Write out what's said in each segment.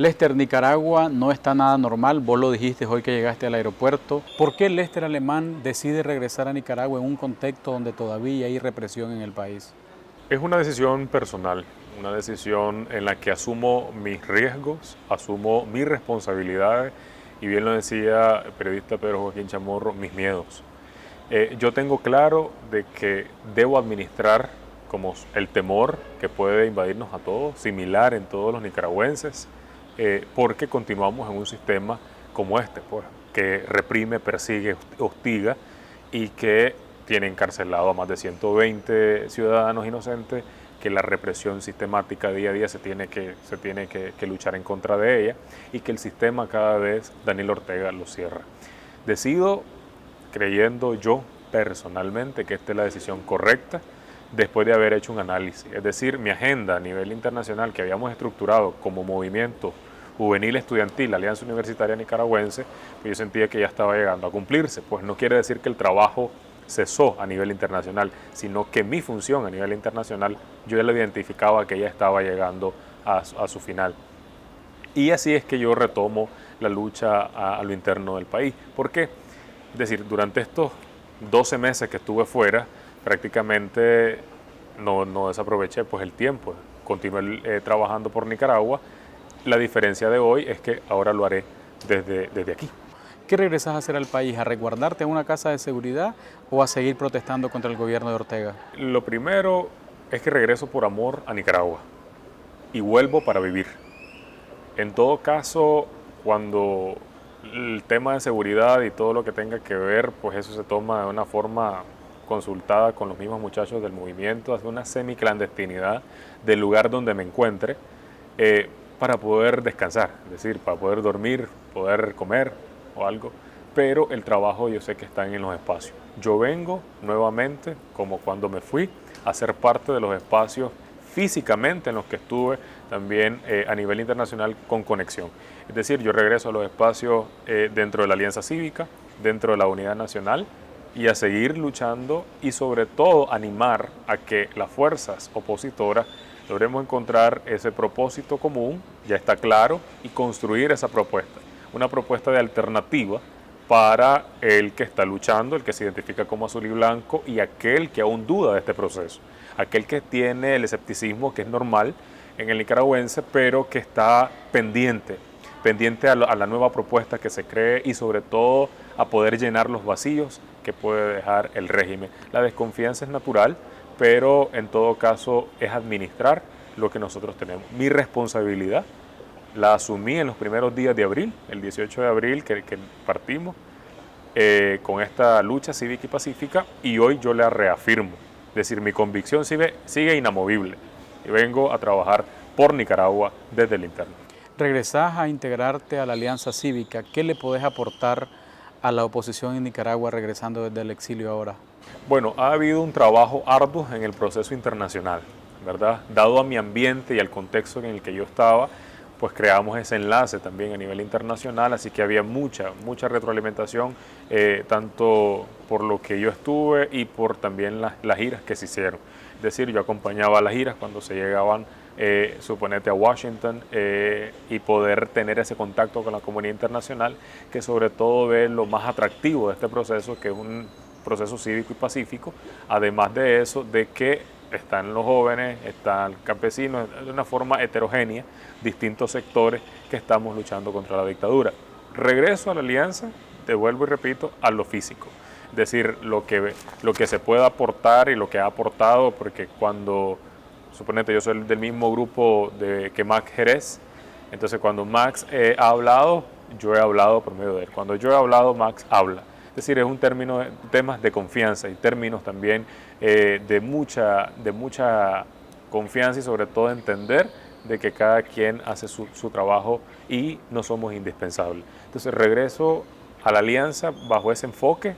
Lester, Nicaragua no está nada normal, vos lo dijiste hoy que llegaste al aeropuerto. ¿Por qué Lester Alemán decide regresar a Nicaragua en un contexto donde todavía hay represión en el país? Es una decisión personal, una decisión en la que asumo mis riesgos, asumo mis responsabilidades y bien lo decía el periodista Pedro Joaquín Chamorro, mis miedos. Yo tengo claro de que debo administrar como el temor que puede invadirnos a todos, similar en todos los nicaragüenses, porque continuamos en un sistema como este, pues, que reprime, persigue, hostiga y que tiene encarcelado a más de 120 ciudadanos inocentes, que la represión sistemática día a día se tiene que luchar en contra de ella y que el sistema cada vez, Daniel Ortega, lo cierra. Decido, creyendo yo personalmente que esta es la decisión correcta, después de haber hecho un análisis. Es decir, mi agenda a nivel internacional que habíamos estructurado como movimiento juvenil estudiantil, la Alianza Universitaria Nicaragüense, pues yo sentía que ya estaba llegando a cumplirse. Pues no quiere decir que el trabajo cesó a nivel internacional, sino que mi función a nivel internacional yo ya lo identificaba que ya estaba llegando a su final. Y así es que yo retomo la lucha a lo interno del país. ¿Por qué? Es decir, durante estos 12 meses que estuve fuera, prácticamente no desaproveché pues, el tiempo. Continué trabajando por Nicaragua. La diferencia de hoy es que ahora lo haré desde aquí. ¿Qué regresas a hacer al país? ¿A resguardarte en una casa de seguridad o a seguir protestando contra el gobierno de Ortega? Lo primero es que regreso por amor a Nicaragua y vuelvo para vivir. En todo caso, cuando el tema de seguridad y todo lo que tenga que ver, pues eso se toma de una forma consultada con los mismos muchachos del movimiento, hace una semiclandestinidad del lugar donde me encuentre, para poder descansar, es decir, para poder dormir, poder comer o algo, pero el trabajo yo sé que está en los espacios. Yo vengo nuevamente, como cuando me fui, a ser parte de los espacios físicamente en los que estuve también a nivel internacional con conexión. Es decir, yo regreso a los espacios dentro de la Alianza Cívica, dentro de la Unidad Nacional y a seguir luchando y sobre todo animar a que las fuerzas opositoras logremos encontrar ese propósito común, ya está claro, y construir esa propuesta, una propuesta de alternativa para el que está luchando, el que se identifica como azul y blanco y aquel que aún duda de este proceso, aquel que tiene el escepticismo que es normal en el nicaragüense, pero que está pendiente a la nueva propuesta que se cree y sobre todo a poder llenar los vacíos que puede dejar el régimen. La desconfianza es natural, pero en todo caso es administrar lo que nosotros tenemos. Mi responsabilidad la asumí en los primeros días de abril, el 18 de abril que partimos con esta lucha cívica y pacífica, y hoy yo la reafirmo. Es decir, mi convicción sigue inamovible y vengo a trabajar por Nicaragua desde el interno. Regresás a integrarte a la Alianza Cívica. ¿Qué le podés aportar a la oposición en Nicaragua regresando desde el exilio ahora? Bueno, ha habido un trabajo arduo en el proceso internacional, ¿verdad? Dado a mi ambiente y al contexto en el que yo estaba, pues creamos ese enlace también a nivel internacional, así que había mucha retroalimentación, tanto por lo que yo estuve y por también las giras que se hicieron. Es decir, yo acompañaba a las giras cuando se llegaban, suponete, a Washington y poder tener ese contacto con la comunidad internacional, que sobre todo ve lo más atractivo de este proceso, que es un proceso cívico y pacífico, además de eso, de que están los jóvenes, están campesinos, de una forma heterogénea, distintos sectores que estamos luchando contra la dictadura. Regreso a la alianza, te vuelvo y repito, a lo físico, es decir, lo que se pueda aportar y lo que ha aportado, porque cuando, suponete, yo soy del mismo grupo que Max Jerez, entonces cuando Max ha hablado, yo he hablado por medio de él, cuando yo he hablado, Max habla. Es decir, es un término, temas de confianza y términos también de mucha confianza y sobre todo entender de que cada quien hace su trabajo y no somos indispensables. Entonces regreso a la alianza bajo ese enfoque,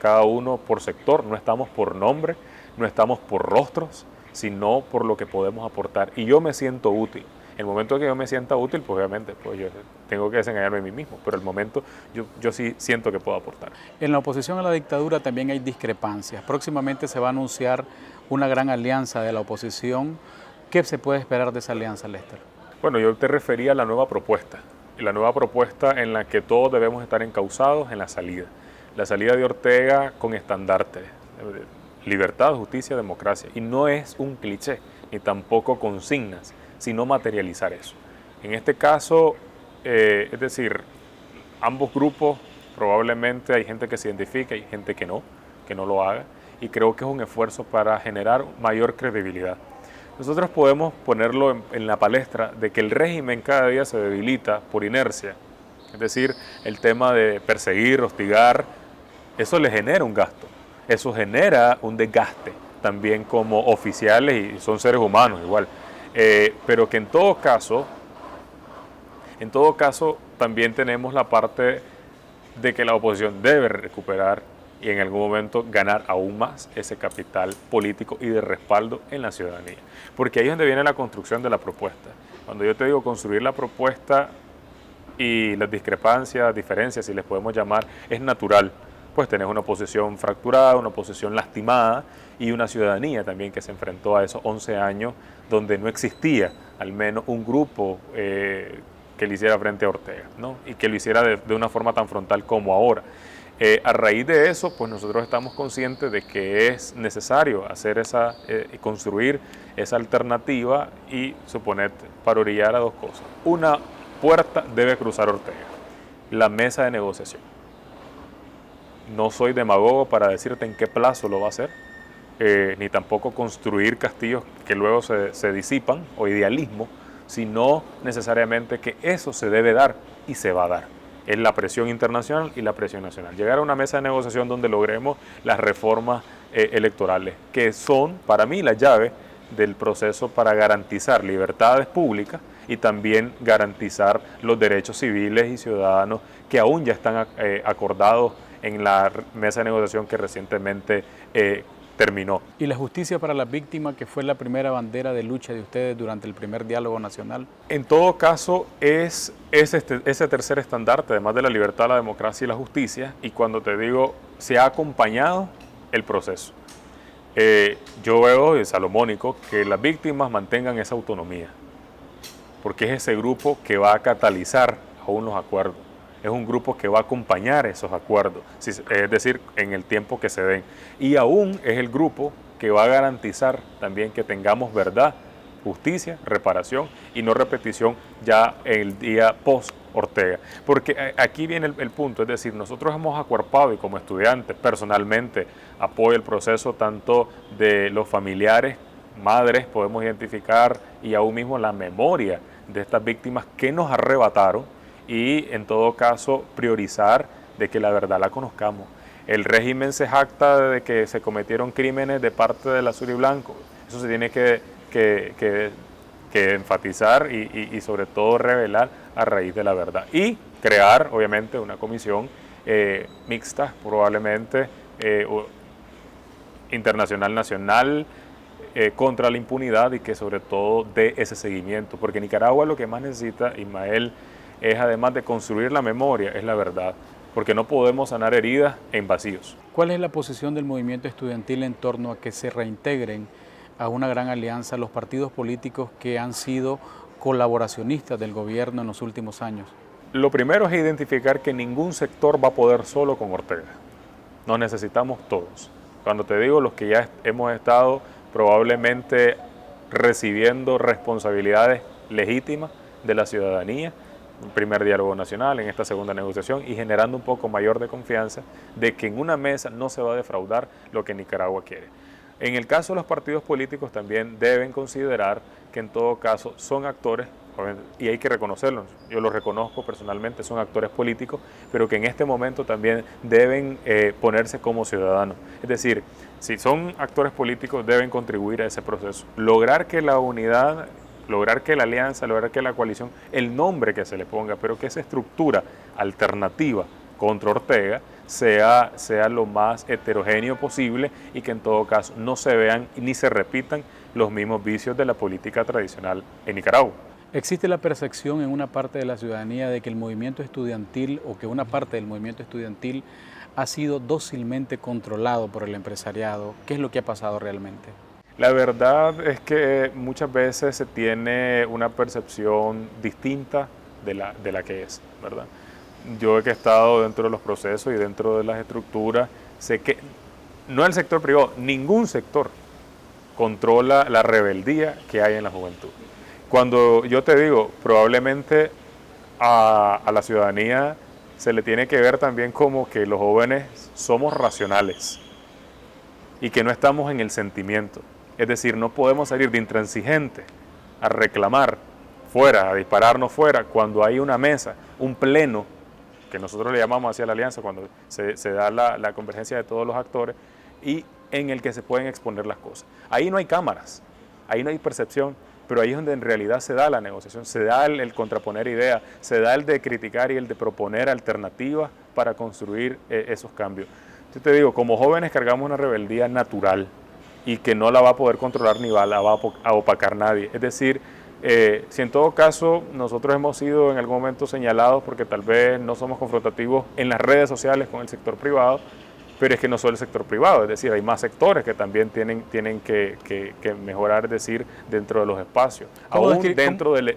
cada uno por sector, no estamos por nombre, no estamos por rostros, sino por lo que podemos aportar. Y yo me siento útil. El momento que yo me sienta útil, pues obviamente pues yo tengo que desengañarme de mí mismo, pero el momento yo sí siento que puedo aportar. En la oposición a la dictadura también hay discrepancias. Próximamente se va a anunciar una gran alianza de la oposición. ¿Qué se puede esperar de esa alianza, Lester? Bueno, yo te refería a la nueva propuesta. La nueva propuesta en la que todos debemos estar encausados en la salida. La salida de Ortega con estandartes. Libertad, justicia, democracia. Y no es un cliché, ni tampoco consignas, sino materializar eso. En este caso, es decir, ambos grupos, probablemente hay gente que se identifique, hay gente que no lo haga. Y creo que es un esfuerzo para generar mayor credibilidad. Nosotros podemos ponerlo en la palestra de que el régimen cada día se debilita por inercia. Es decir, el tema de perseguir, hostigar, eso le genera un gasto. Eso genera un desgaste también como oficiales y son seres humanos igual. Pero que en todo caso también tenemos la parte de que la oposición debe recuperar y en algún momento ganar aún más ese capital político y de respaldo en la ciudadanía. Porque ahí es donde viene la construcción de la propuesta. Cuando yo te digo construir la propuesta y las discrepancias, diferencias, si les podemos llamar, es natural. Pues tenés una oposición fracturada, una oposición lastimada y una ciudadanía también que se enfrentó a esos 11 años donde no existía al menos un grupo que le hiciera frente a Ortega, ¿no? Y que lo hiciera de una forma tan frontal como ahora. A raíz de eso, pues nosotros estamos conscientes de que es necesario hacer construir esa alternativa y suponete, para orillar a dos cosas. Una puerta debe cruzar Ortega, la mesa de negociación. No soy demagogo para decirte en qué plazo lo va a hacer, ni tampoco construir castillos que luego se disipan o idealismo, sino necesariamente que eso se debe dar y se va a dar. Es la presión internacional y la presión nacional. Llegar a una mesa de negociación donde logremos las reformas electorales, que son para mí la llave del proceso para garantizar libertades públicas y también garantizar los derechos civiles y ciudadanos que aún ya están acordados en la mesa de negociación que recientemente terminó. ¿Y la justicia para las víctimas, que fue la primera bandera de lucha de ustedes durante el primer diálogo nacional? En todo caso, es ese tercer estandarte, además de la libertad, la democracia y la justicia, y cuando te digo, se ha acompañado el proceso. Yo veo, es salomónico, que las víctimas mantengan esa autonomía, porque es ese grupo que va a catalizar aún los acuerdos. Es un grupo que va a acompañar esos acuerdos, es decir, en el tiempo que se den. Y aún es el grupo que va a garantizar también que tengamos verdad, justicia, reparación y no repetición ya el día post Ortega. Porque aquí viene el punto, es decir, nosotros hemos acuerpado y como estudiantes personalmente apoyo el proceso tanto de los familiares, madres, podemos identificar y aún mismo la memoria de estas víctimas que nos arrebataron, y en todo caso priorizar de que la verdad la conozcamos. El régimen se jacta de que se cometieron crímenes de parte del azul y blanco. Eso se tiene que enfatizar y sobre todo revelar a raíz de la verdad. Y crear obviamente una comisión mixta, probablemente internacional, nacional, contra la impunidad y que sobre todo dé ese seguimiento. Porque Nicaragua lo que más necesita, Ismael, es además de construir la memoria, es la verdad, porque no podemos sanar heridas en vacíos. ¿Cuál es la posición del movimiento estudiantil en torno a que se reintegren a una gran alianza los partidos políticos que han sido colaboracionistas del gobierno en los últimos años? Lo primero es identificar que ningún sector va a poder solo con Ortega. Nos necesitamos todos. Cuando te digo los que ya hemos estado probablemente recibiendo responsabilidades legítimas de la ciudadanía, primer diálogo nacional, en esta segunda negociación y generando un poco mayor de confianza de que en una mesa no se va a defraudar lo que Nicaragua quiere. En el caso de los partidos políticos también deben considerar que en todo caso son actores, y hay que reconocerlos, yo los reconozco personalmente, son actores políticos, pero que en este momento también deben ponerse como ciudadanos. Es decir, si son actores políticos deben contribuir a ese proceso, lograr que la unidad, lograr que la alianza, lograr que la coalición, el nombre que se le ponga, pero que esa estructura alternativa contra Ortega sea lo más heterogéneo posible y que en todo caso no se vean ni se repitan los mismos vicios de la política tradicional en Nicaragua. ¿Existe la percepción en una parte de la ciudadanía de que el movimiento estudiantil o que una parte del movimiento estudiantil ha sido dócilmente controlado por el empresariado? ¿Qué es lo que ha pasado realmente? La verdad es que muchas veces se tiene una percepción distinta de la que es, ¿verdad? Yo que he estado dentro de los procesos y dentro de las estructuras, sé que no el sector privado, ningún sector controla la rebeldía que hay en la juventud. Cuando yo te digo, probablemente a la ciudadanía se le tiene que ver también como que los jóvenes somos racionales y que no estamos en el sentimiento. Es decir, no podemos salir de intransigente a reclamar fuera, a dispararnos fuera, cuando hay una mesa, un pleno, que nosotros le llamamos hacia la alianza, cuando se da la convergencia de todos los actores, y en el que se pueden exponer las cosas. Ahí no hay cámaras, ahí no hay percepción, pero ahí es donde en realidad se da la negociación, se da el contraponer ideas, se da el de criticar y el de proponer alternativas para construir esos cambios. Yo te digo, como jóvenes cargamos una rebeldía natural y que no la va a poder controlar ni la va a opacar nadie. Es decir, si en todo caso nosotros hemos sido en algún momento señalados porque tal vez no somos confrontativos en las redes sociales con el sector privado, pero es que no solo el sector privado, es decir, hay más sectores que también tienen que mejorar, es decir, dentro de los espacios, aún dentro del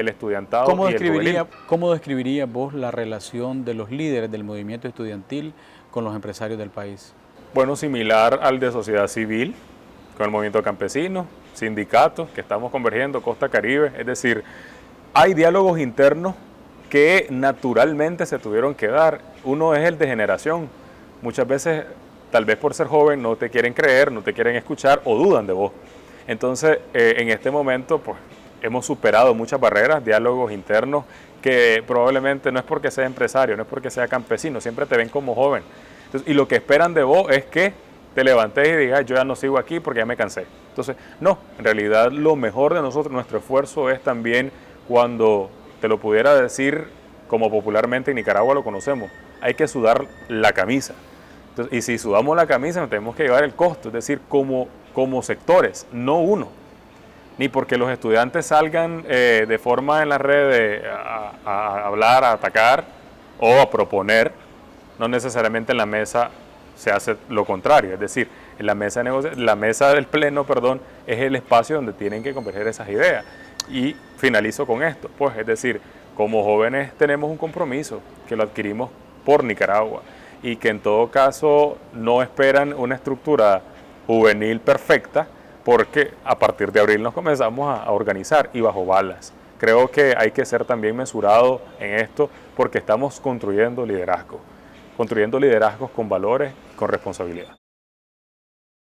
estudiantado y el juvenil. ¿Cómo describirías vos la relación de los líderes del movimiento estudiantil con los empresarios del país? Bueno, similar al de sociedad civil, con el movimiento campesino, sindicatos, que estamos convergiendo, Costa Caribe, es decir, hay diálogos internos que naturalmente se tuvieron que dar. Uno es el de generación. Muchas veces, tal vez por ser joven, no te quieren creer, no te quieren escuchar o dudan de vos. Entonces, en este momento, pues, hemos superado muchas barreras, diálogos internos, que probablemente no es porque sea empresario, no es porque sea campesino, siempre te ven como joven. Entonces, y lo que esperan de vos es que te levantes y digas, yo ya no sigo aquí porque ya me cansé. Entonces, no, en realidad lo mejor de nosotros, nuestro esfuerzo es también cuando te lo pudiera decir, como popularmente en Nicaragua lo conocemos, hay que sudar la camisa. Entonces, y si sudamos la camisa, nos tenemos que llevar el costo, es decir, como sectores, no uno. Ni porque los estudiantes salgan de forma en las redes a hablar, a atacar o a proponer, no necesariamente en la mesa se hace lo contrario, es decir, en la mesa del pleno, es el espacio donde tienen que converger esas ideas. Y finalizo con esto, pues, es decir, como jóvenes tenemos un compromiso que lo adquirimos por Nicaragua y que en todo caso no esperan una estructura juvenil perfecta, porque a partir de abril nos comenzamos a organizar y bajo balas. Creo que hay que ser también mesurado en esto porque estamos construyendo liderazgos con valores, con responsabilidad.